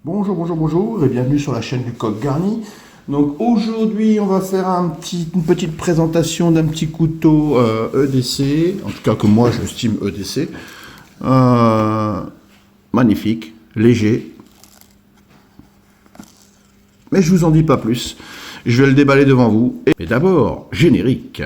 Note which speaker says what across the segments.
Speaker 1: Bonjour, bonjour, bonjour et bienvenue sur la chaîne du Coq Garni. Donc aujourd'hui on va faire une petite présentation d'un petit couteau EDC, en tout cas que moi j'estime EDC. Magnifique, léger. Mais je vous en dis pas plus. Je vais le déballer devant vous. Mais d'abord, générique.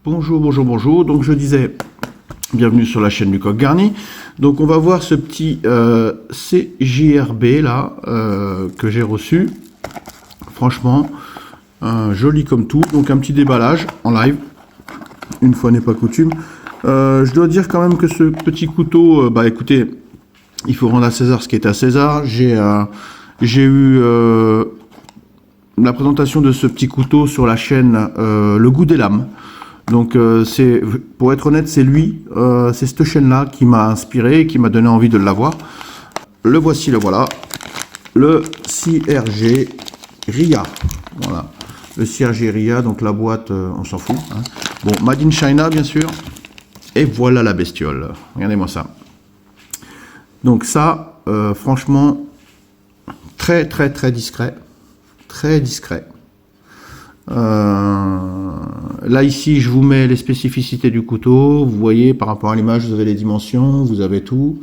Speaker 1: Bonjour, bonjour, bonjour. Donc je disais, bienvenue sur la chaîne du Coq Garni. Donc on va voir ce petit CJRB là que j'ai reçu. Franchement, joli comme tout. Donc un petit déballage en live. Une fois n'est pas coutume. Je dois dire quand même que ce petit couteau, bah écoutez, il faut rendre à César ce qui est à César. J'ai eu la présentation de ce petit couteau sur la chaîne Le Goût des Lames. Donc c'est, pour être honnête, c'est lui, c'est cette chaîne-là qui m'a inspiré, qui m'a donné envie de l'avoir. Le voici, le voilà, le CRG RIA. Voilà, le CRG RIA, donc la boîte, on s'en fout. Hein. Bon, Made in China, bien sûr. Et voilà la bestiole. Regardez-moi ça. Donc ça, franchement, très très très discret, très discret. Là ici je vous mets les spécificités du couteau, vous voyez par rapport à l'image vous avez les dimensions, vous avez tout.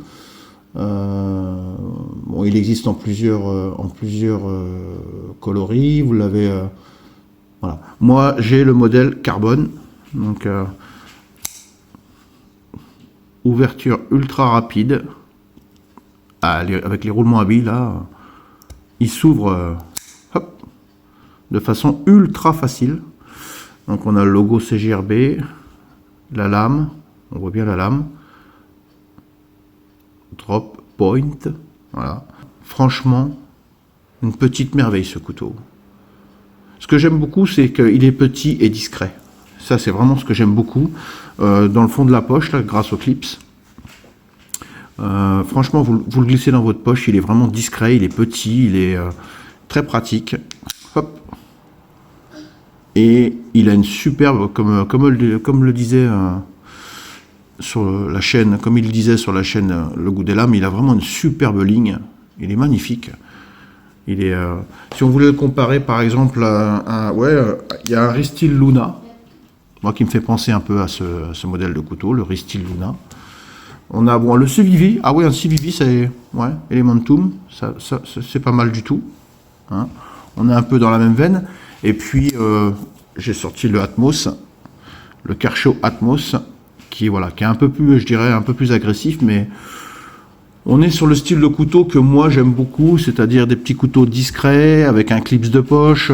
Speaker 1: Bon, il existe en plusieurs coloris, vous l'avez voilà. Moi j'ai le modèle carbone, donc ouverture ultra rapide avec les roulements à billes là, il s'ouvre de façon ultra facile. Donc on a le logo CJRB, la lame, on voit bien la lame, drop point, voilà. Franchement, une petite merveille ce couteau. Ce que j'aime beaucoup, c'est qu'il est petit et discret. Ça, c'est vraiment ce que j'aime beaucoup. Dans le fond de la poche, là, grâce aux clips. Franchement, vous le glissez dans votre poche, il est vraiment discret, il est petit, il est très pratique. Hop. Et il a une superbe, comme le disait sur la chaîne, comme il disait sur la chaîne Le Goût des Lames, il a vraiment une superbe ligne. Il est magnifique. Il est, si on voulait le comparer par exemple il y a un Ristil Luna, moi qui me fait penser un peu à ce modèle de couteau, le Ristil Luna. On a bon, le Civivi, ah oui, un Civivi, c'est Elementum, ça c'est pas mal du tout. Hein. On est un peu dans la même veine. Et puis j'ai sorti le Atmos, le Kershaw Atmos, qui est un peu plus, je dirais, un peu plus agressif, mais on est sur le style de couteau que moi j'aime beaucoup, c'est-à-dire des petits couteaux discrets avec un clips de poche.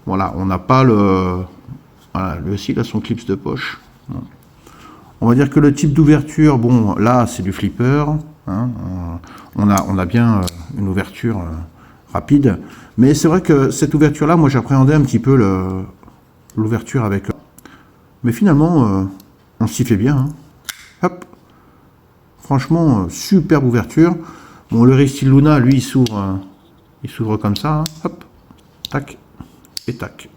Speaker 1: Voilà, on n'a pas le, voilà, lui aussi il a son clips de poche. On va dire que le type d'ouverture, bon, là c'est du flipper. Hein, on a bien une ouverture rapide, mais c'est vrai que cette ouverture là moi j'appréhendais un petit peu l'ouverture avec, mais finalement on s'y fait bien, hein. Hop, franchement superbe ouverture. Bon, le Ristil Luna lui il s'ouvre comme ça, hein. Hop, tac et tac,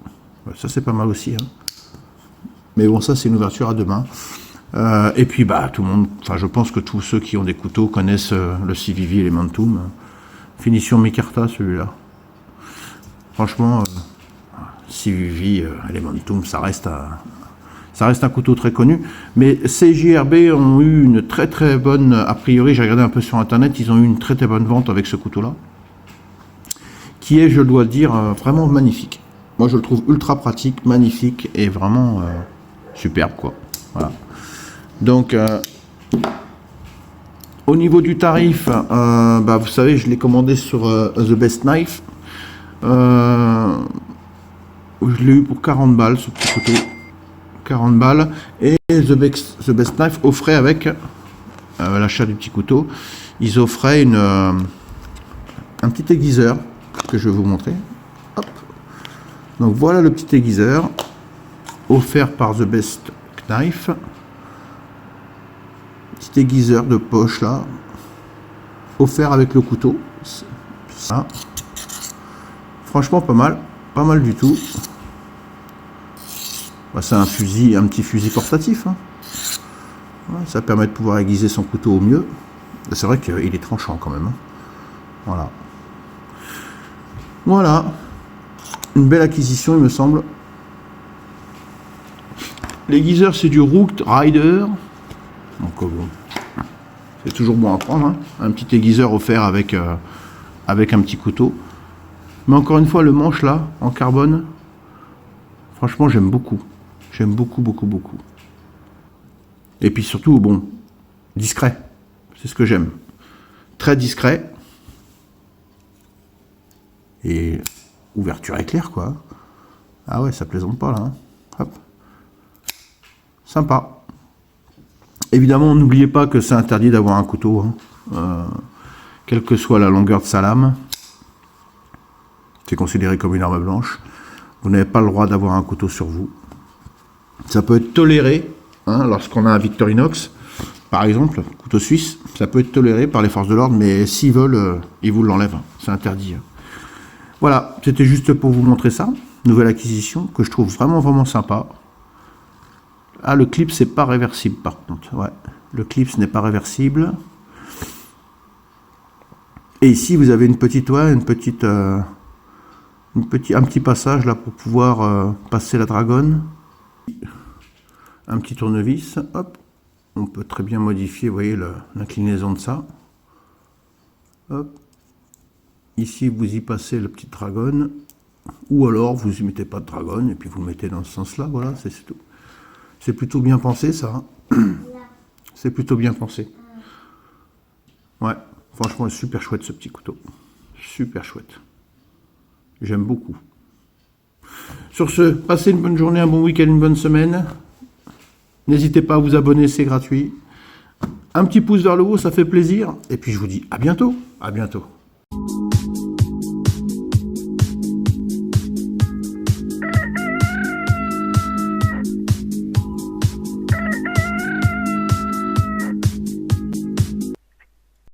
Speaker 1: ça c'est pas mal aussi, hein. Mais bon, ça c'est une ouverture à deux mains. Et puis bah tout le monde, enfin je pense que tous ceux qui ont des couteaux connaissent le Civivi Elementum. Finition micarta celui-là. Franchement, Civivi Elementum, ça reste un couteau très connu. Mais CJRB ont eu une très très bonne, a priori, j'ai regardé un peu sur internet, ils ont eu une très très bonne vente avec ce couteau-là. Qui est, je dois dire, vraiment magnifique. Moi je le trouve ultra pratique, magnifique et vraiment superbe quoi. Voilà. Donc au niveau du tarif, vous savez, je l'ai commandé sur The Best Knife. Je l'ai eu pour 40 balles, ce petit couteau. 40 balles. Et The Best Knife offrait avec l'achat du petit couteau, ils offraient un petit aiguiseur que je vais vous montrer. Hop. Donc voilà le petit aiguiseur offert par The Best Knife. Petit aiguiseur de poche là, offert avec le couteau. Ça. Franchement, pas mal du tout. Bah, c'est un petit fusil portatif. Hein. Ouais, ça permet de pouvoir aiguiser son couteau au mieux. C'est vrai qu'il est tranchant quand même. Hein. Voilà. Voilà. Une belle acquisition, il me semble. L'aiguiseur, c'est du Rook Rider. Donc bon, c'est toujours bon à prendre. Hein. Un petit aiguiseur offert avec un petit couteau. Mais encore une fois, le manche là, en carbone, franchement, j'aime beaucoup. J'aime beaucoup. Et puis surtout, bon, discret. C'est ce que j'aime. Très discret. Et ouverture éclair, quoi. Ah ouais, ça plaisante pas, là. Hein. Hop. Sympa. Évidemment, n'oubliez pas que c'est interdit d'avoir un couteau. Hein. Quelle que soit la longueur de sa lame. C'est considéré comme une arme blanche. Vous n'avez pas le droit d'avoir un couteau sur vous. Ça peut être toléré, hein, lorsqu'on a un Victorinox, par exemple, couteau suisse, ça peut être toléré par les forces de l'ordre, mais s'ils veulent, ils vous l'enlèvent. C'est interdit. Voilà, c'était juste pour vous montrer ça. Nouvelle acquisition que je trouve vraiment sympa. Ah, le clip, c'est pas réversible par contre. Ouais, le clip, n'est pas réversible. Et ici, vous avez un petit passage là pour pouvoir passer la dragonne. Un petit tournevis, hop. On peut très bien modifier, vous voyez, l'inclinaison de ça. Hop. Ici, vous y passez le petit dragonne. Ou alors, vous y mettez pas de dragonne et puis vous le mettez dans ce sens-là. Voilà, c'est tout. C'est plutôt bien pensé, ça. Hein. C'est plutôt bien pensé. Ouais, franchement, super chouette ce petit couteau. Super chouette. J'aime beaucoup. Sur ce, passez une bonne journée, un bon week-end, une bonne semaine. N'hésitez pas à vous abonner, c'est gratuit. Un petit pouce vers le haut, ça fait plaisir. Et puis je vous dis à bientôt. À bientôt.